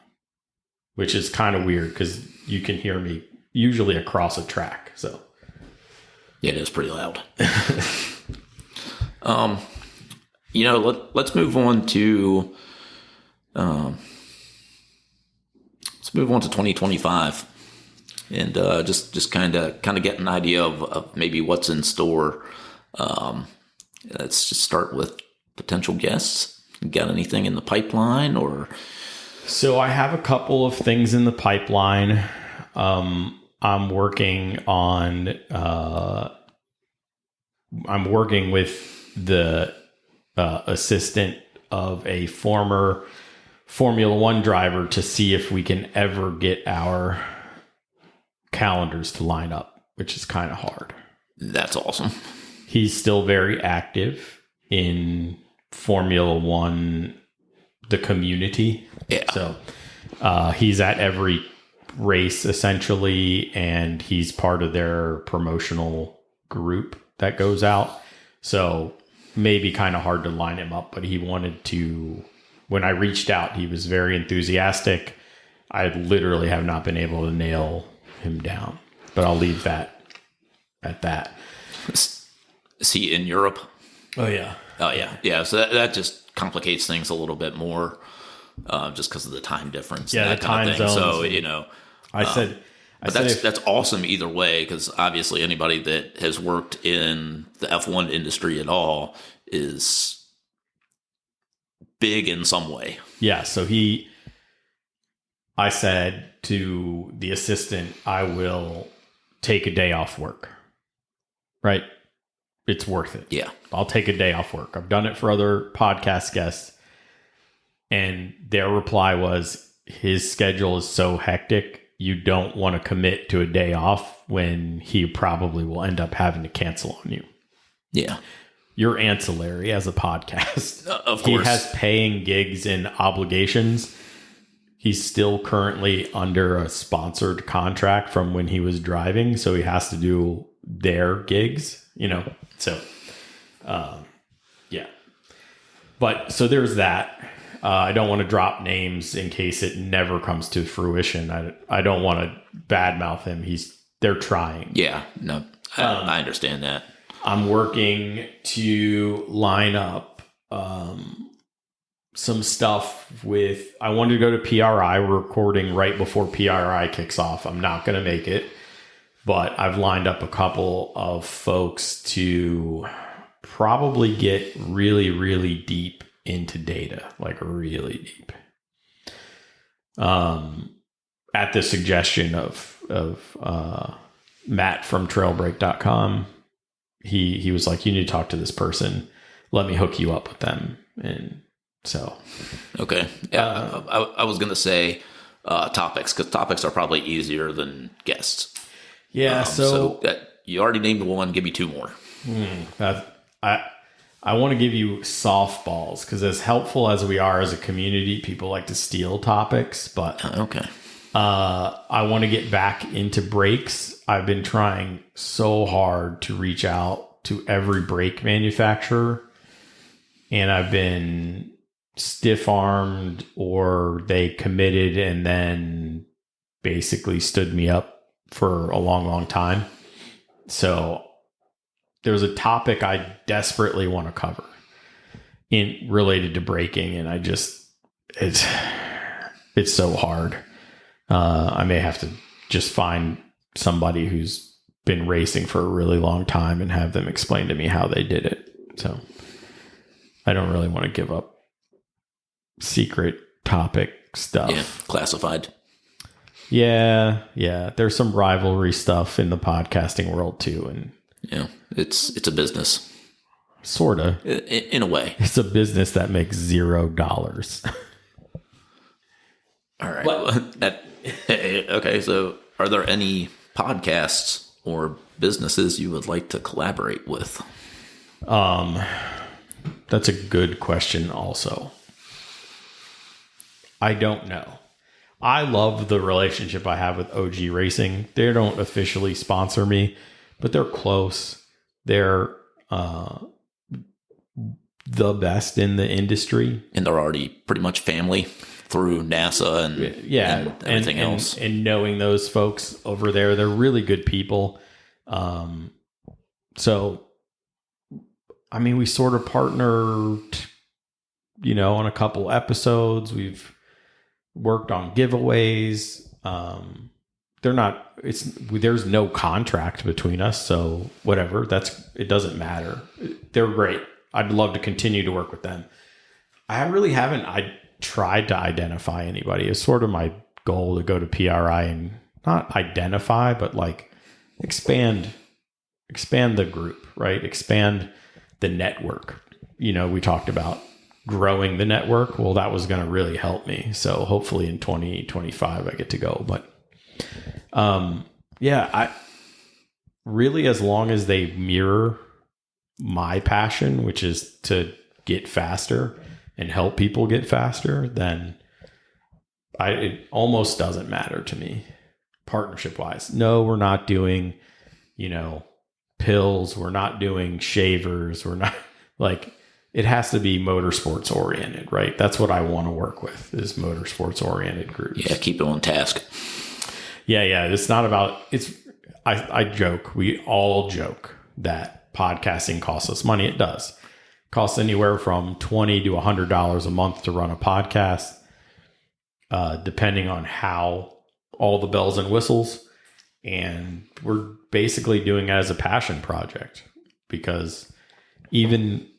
which is kind of weird because you can hear me usually across a track. So,
yeah, it is pretty loud. Let's move on to 2025, and just kind of get an idea of maybe what's in store. Let's just start with potential guests. You got anything in the pipeline, or?
So I have a couple of things in the pipeline. I'm working with the assistant of a former Formula One driver to see if we can ever get our calendars to line up, which is kind of hard.
That's awesome.
He's still very active in Formula One, the community.
Yeah.
So he's at every race essentially, and he's part of their promotional group that goes out. So maybe kind of hard to line him up, but he wanted to. When I reached out, he was very enthusiastic. I literally have not been able to nail him down, but I'll leave that at that.
Is he in Europe?
Oh, yeah.
Oh, yeah. Yeah, so that just complicates things a little bit more, just because of the time difference.
Yeah,
and that
the
kind
time
of thing.
zones.
So,
But
that's awesome either way, because obviously anybody that has worked in the F1 industry at all is big in some way.
Yeah, so I said to the assistant, I will take a day off work. Right? It's worth it.
Yeah.
I'll take a day off work. I've done it for other podcast guests. And their reply was, his schedule is so hectic, you don't want to commit to a day off when he probably will end up having to cancel on you.
Yeah.
You're ancillary as a podcast.
Of course.
He has paying gigs and obligations. He's still currently under a sponsored contract from when he was driving, so he has to do their gigs, So, yeah. But so there's that. I don't want to drop names in case it never comes to fruition. I don't want to badmouth him. They're trying.
Yeah. No, I understand that.
I'm working to line up some stuff with, I wanted to go to PRI. We're recording right before PRI kicks off. I'm not going to make it, but I've lined up a couple of folks to probably get really, really deep into data, like really deep. At the suggestion of Matt from trailbreak.com, he was like, you need to talk to this person. Let me hook you up with them. And so.
Okay. Yeah. I was going to say topics, because topics are probably easier than guests.
Yeah.
So you already named one. Give me two more.
I want to give you softballs, because as helpful as we are as a community, people like to steal topics. But
okay.
I want to get back into brakes. I've been trying so hard to reach out to every brake manufacturer, and I've been stiff-armed, or they committed and then basically stood me up for a long, long time. So there's a topic I desperately want to cover related to braking, and it's so hard. I may have to just find somebody who's been racing for a really long time and have them explain to me how they did it. So I don't really want to give up secret topic stuff.
Yeah, classified.
Yeah. There's some rivalry stuff in the podcasting world too, and
yeah, it's a business.
Sorta.
In a way.
It's a business that makes $0.
All right. Okay, so are there any podcasts or businesses you would like to collaborate with?
That's a good question also. I don't know. I love the relationship I have with OG Racing. They don't officially sponsor me, but they're close. They're the best in the industry.
And they're already pretty much family through NASA and everything else.
And knowing those folks over there, they're really good people. So, I mean, we sort of partnered, on a couple episodes. We've worked on giveaways. There's no contract between us. So whatever, it doesn't matter. They're great. I'd love to continue to work with them. I really haven't. I tried to identify anybody. It's sort of my goal to go to PRI and not identify, but like expand the group, right? Expand the network. We talked about growing the network. Well, that was going to really help me. So hopefully in 2025 I get to go. But I really, as long as they mirror my passion, which is to get faster and help people get faster, then it almost doesn't matter to me partnership wise. No, we're not doing, pills. We're not doing shavers. We're not it has to be motorsports oriented, right? That's what I want to work with, is motorsports oriented groups.
Yeah. Keep it on task.
Yeah. It's not about, I joke. We all joke that podcasting costs us money. It does. It costs anywhere from $20 to $100 a month to run a podcast, depending on how all the bells and whistles. And we're basically doing it as a passion project, because even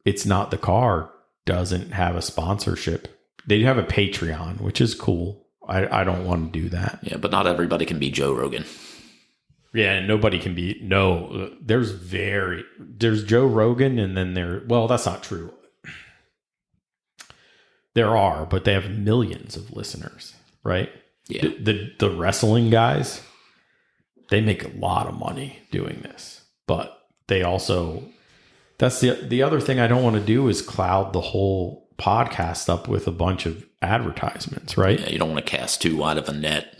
It's Not the Car doesn't have a sponsorship. They have a Patreon, which is cool. I don't want to do that.
Yeah, but not everybody can be Joe Rogan.
Yeah, and nobody can be. No, there's Joe Rogan, and then that's not true. There are, but they have millions of listeners, right?
Yeah.
The wrestling guys, they make a lot of money doing this, but they also, that's the other thing I don't want to do is cloud the whole podcast up with a bunch of advertisements, right?
Yeah, you don't want to cast too wide of a net.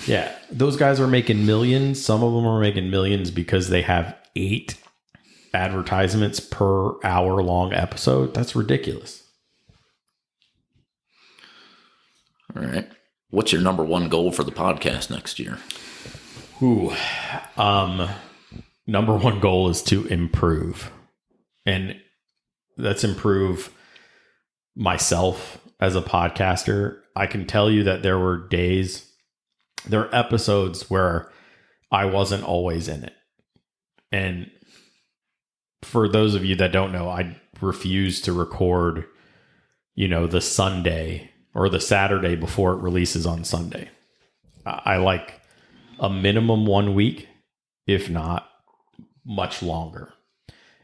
Yeah, those guys are making millions. Some of them are making millions because they have 8 advertisements per hour long episode. That's ridiculous.
All right. What's your number one goal for the podcast next year?
Number one goal is to improve. And let's improve myself as a podcaster, I can tell you that there were episodes where I wasn't always in it. And for those of you that don't know, I refuse to record, the Sunday or the Saturday before it releases on Sunday. I like a minimum 1 week, if not much longer.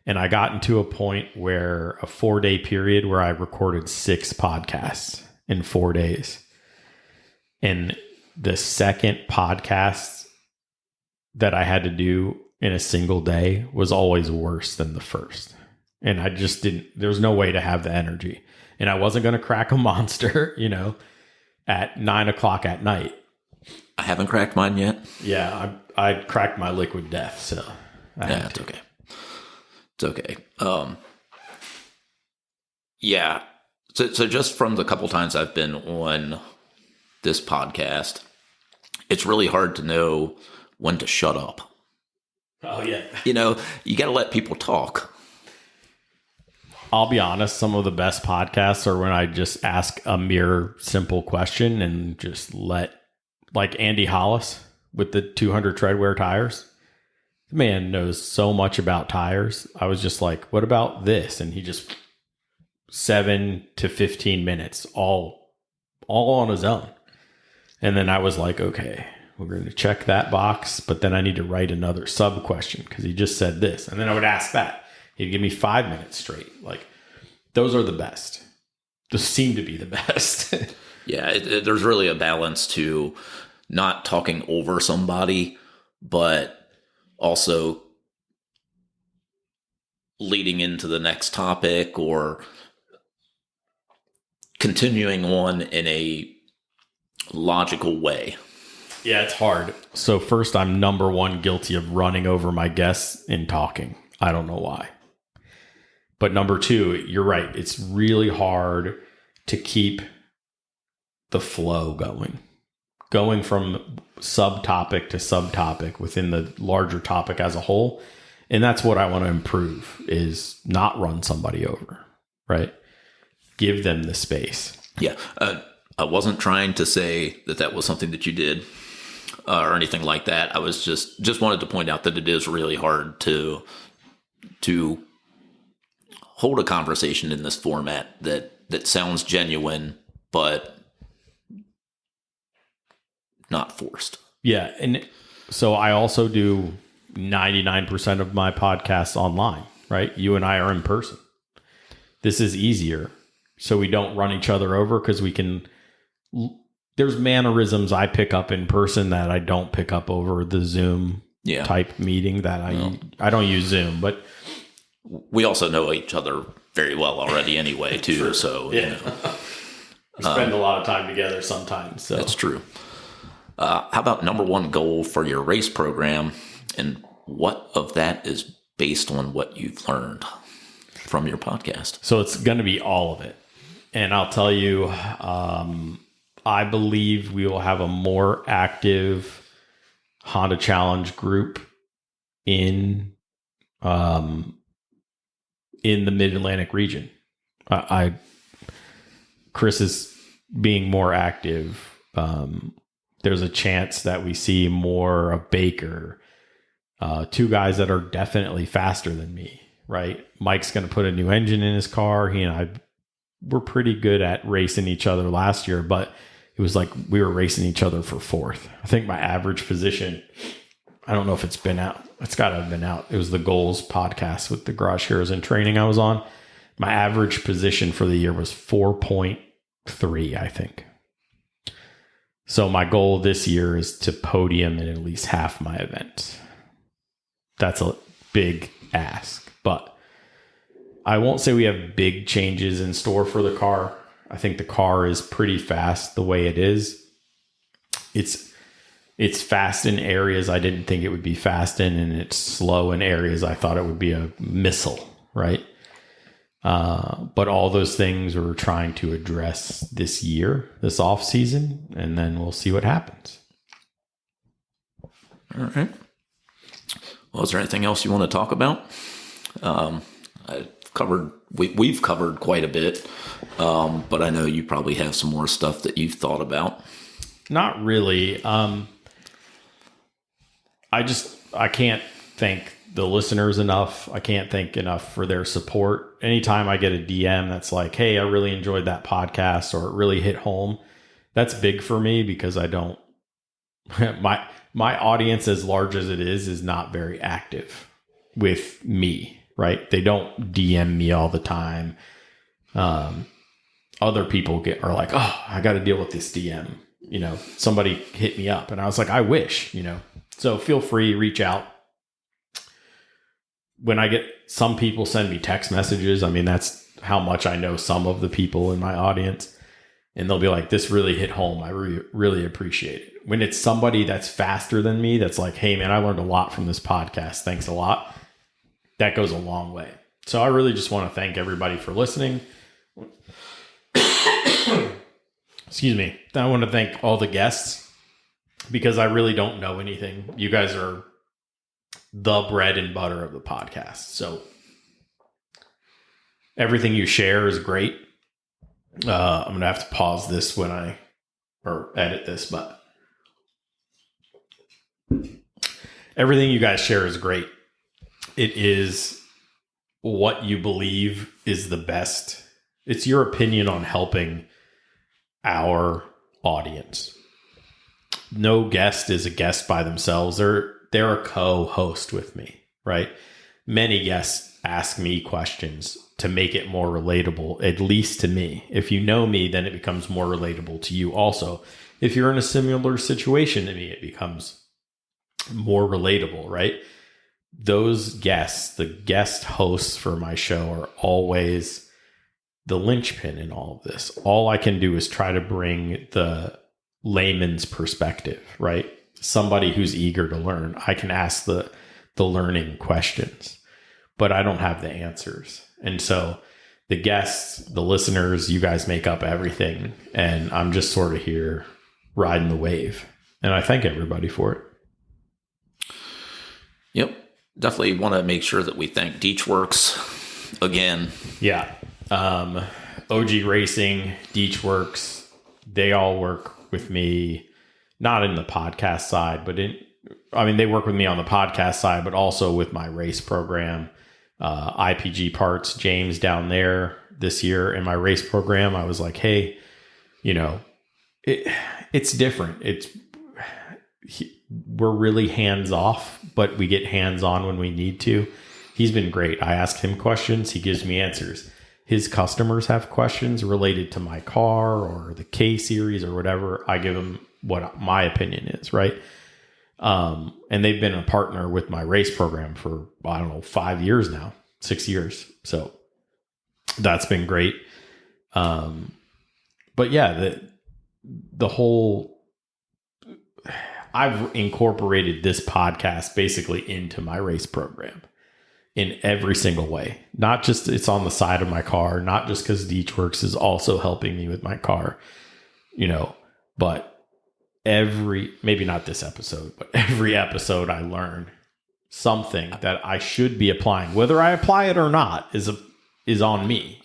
And I got into a point where a 4-day period where I recorded 6 podcasts in 4 days. And the second podcast that I had to do in a single day was always worse than the first. And I just there's no way to have the energy. And I wasn't going to crack a monster, at 9:00 at night.
I haven't cracked mine yet.
Yeah, I cracked my liquid death, so
it's okay. It's okay. Yeah. So just from the couple times I've been on this podcast, it's really hard to know when to shut up.
Oh, yeah.
You got to let people talk.
I'll be honest, some of the best podcasts are when I just ask a mere simple question and just like Andy Hollis with the 200 treadwear tires. The man knows so much about tires. I was just like, what about this? And he just 7 to 15 minutes, all on his own. And then I was like, okay, we're going to check that box, but then I need to write another sub question because he just said this. And then I would ask that. He'd give me 5 minutes straight. Like, those are the best. Those seem to be the best.
Yeah, there's really a balance to not talking over somebody, but also leading into the next topic or continuing on in a logical way.
Yeah, it's hard. So first, I'm number one guilty of running over my guests in talking. I don't know why. But number two, you're right. It's really hard to keep the flow going from subtopic to subtopic within the larger topic as a whole. And that's what I want to improve, is not run somebody over, right? Give them the space.
Yeah. I wasn't trying to say that was something that you did or anything like that. I was just wanted to point out that it is really hard to hold a conversation in this format that sounds genuine, but not forced.
Yeah. And so I also do 99% of my podcasts online, right? You and I are in person. This is easier. So we don't run each other over because there's mannerisms I pick up in person that I don't pick up over the Zoom type meeting that I don't use Zoom, but
we also know each other very well already anyway, too. Sure. So,
yeah. We spend a lot of time together sometimes. So
that's true. How about number one goal for your race program, and what of that is based on what you've learned from your podcast?
So it's going to be all of it. And I'll tell you, I believe we will have a more active Honda Challenge group in the Mid-Atlantic region. Chris is being more active. There's a chance that we see more of Baker. 2 guys that are definitely faster than me, right? Mike's going to put a new engine in his car. He and I were pretty good at racing each other last year, but it was like we were racing each other for 4th. I think my average position, I don't know if it's been out. It's got to have been out. It was the Goals podcast with the Garage Heroes in Training I was on. My average position for the year was 4.3, I think. So my goal this year is to podium in at least half my events. That's a big ask, but I won't say we have big changes in store for the car. I think the car is pretty fast the way it is. It's fast in areas I didn't think it would be fast in, and it's slow in areas I thought it would be a missile, right? But all those things we're trying to address this year, this off season, and then we'll see what happens.
All right. Well, is there anything else you want to talk about? We've covered quite a bit. But I know you probably have some more stuff that you've thought about.
Not really. I can't thank the listeners enough. I can't thank enough for their support. Anytime I get a DM that's like, hey, I really enjoyed that podcast, or it really hit home, that's big for me, because I don't, my audience, as large as it is not very active with me, right? They don't DM me all the time. Other people are like, oh, I got to deal with this DM. Somebody hit me up, and I was like, I wish, so feel free, reach out. When I get, some people send me text messages. I mean, that's how much I know some of the people in my audience, and they'll be like, this really hit home. I really appreciate it. When it's somebody that's faster than me, that's like, hey man, I learned a lot from this podcast. Thanks a lot. That goes a long way. So I really just want to thank everybody for listening. Excuse me. I want to thank all the guests, because I really don't know anything. You guys are the bread and butter of the podcast. So everything you share is great. I'm going to have to pause this or edit this, but everything you guys share is great. It is what you believe is the best. It's your opinion on helping our audience. No guest is a guest by themselves. They're a co-host with me, right? Many guests ask me questions to make it more relatable, at least to me. If you know me, then it becomes more relatable to you also. If you're in a similar situation to me, it becomes more relatable, right? Those guests, the guest hosts for my show, are always the linchpin in all of this. All I can do is try to bring the layman's perspective, right? Somebody who's eager to learn. I can ask the learning questions, but I don't have the answers. And so the guests, the listeners, you guys make up everything. And I'm just sort of here riding the wave. And I thank everybody for it.
Yep. Definitely want to make sure that we thank Deechworks again.
Yeah. OG Racing, Deechworks, they all work with me, not in the podcast side, but they work with me on the podcast side, but also with my race program. IPG Parts, James down there this year in my race program, I was like, hey, it's different. We're really hands off, but we get hands on when we need to. He's been great. I ask him questions. He gives me answers. His customers have questions related to my car or the K series or whatever. I give them what my opinion is, right? And they've been a partner with my race program for, 5 years now, 6 years. So that's been great. But yeah, the whole, I've incorporated this podcast basically into my race program in every single way. Not just it's on the side of my car, not just because Deechworks is also helping me with my car, but maybe not this episode, but every episode I learn something that I should be applying. Whether I apply it or not is on me.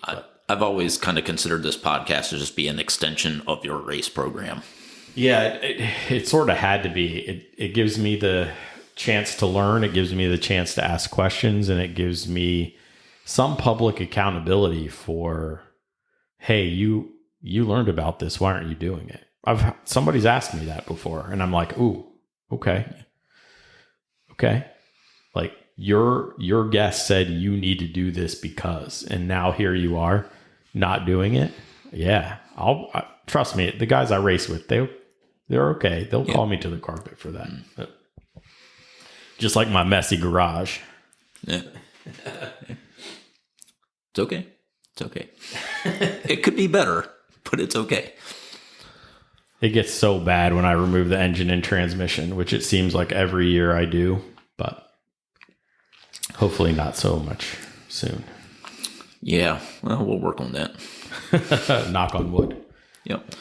I've always kind of considered this podcast to just be an extension of your race program.
Yeah, it sort of had to be. It gives me the chance to learn. It gives me the chance to ask questions, and it gives me some public accountability for, hey, you learned about this. Why aren't you doing it? Somebody's asked me that before, and I'm like, ooh, okay. Like your guest said you need to do this because, and now here you are not doing it. Yeah, trust me. The guys I race with, they're okay. They'll call me to the carpet for that. But just like my messy garage.
Yeah. It's okay. It could be better, but it's okay.
It gets so bad when I remove the engine and transmission, which it seems like every year I do, but hopefully not so much soon.
Yeah, well, we'll work on that.
Knock on wood.
Yep.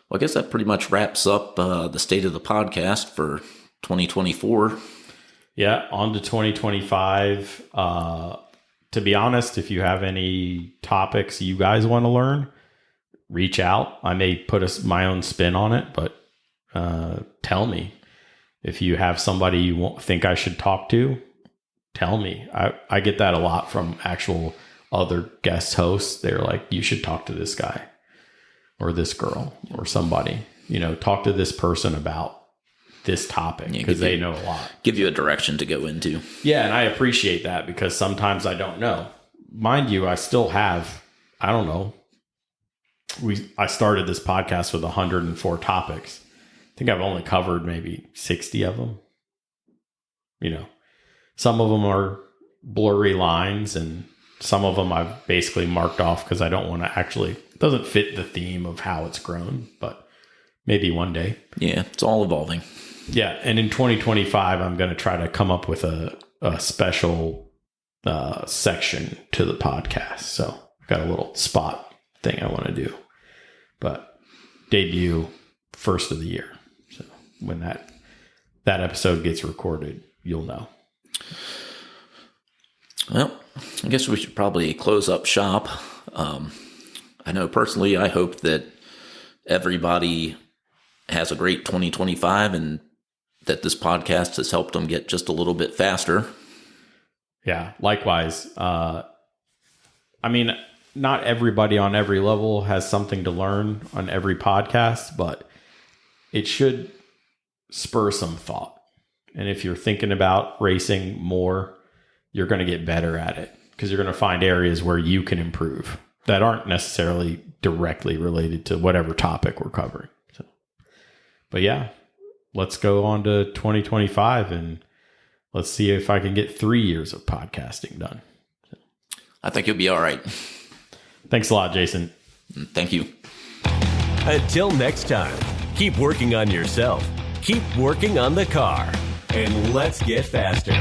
Well, I guess that pretty much wraps up the state of the podcast for 2024.
Yeah, on to 2025. To be honest, if you have any topics you guys want to learn, reach out. I may put my own spin on it, but tell me if you have somebody you think I should talk to. Tell me. I get that a lot from actual other guest hosts. They're like, you should talk to this guy or this girl or somebody. Talk to this person about this topic because they know a lot. Give
you a direction to go into.
Yeah, and I appreciate that because sometimes I don't know. Mind you, I still have, I don't know. I started this podcast with 104 topics. I think I've only covered maybe 60 of them. Some of them are blurry lines and some of them I've basically marked off because I don't want to it doesn't fit the theme of how it's grown, but maybe one day.
Yeah, it's all evolving.
Yeah, and in 2025, I'm going to try to come up with a special section to the podcast. So I've got a little spot thing I want to do. But debut first of the year. So when that episode gets recorded, you'll know.
Well, I guess we should probably close up shop. I know personally, I hope that everybody has a great 2025 and that this podcast has helped them get just a little bit faster.
Yeah, likewise. Not everybody on every level has something to learn on every podcast, but it should spur some thought. And if you're thinking about racing more, you're going to get better at it because you're going to find areas where you can improve that aren't necessarily directly related to whatever topic we're covering. So, but yeah, let's go on to 2025 and let's see if I can get 3 years of podcasting done.
I think you'll be all right.
Thanks a lot, Jason.
Thank you.
Until next time, keep working on yourself, keep working on the car, and let's get faster.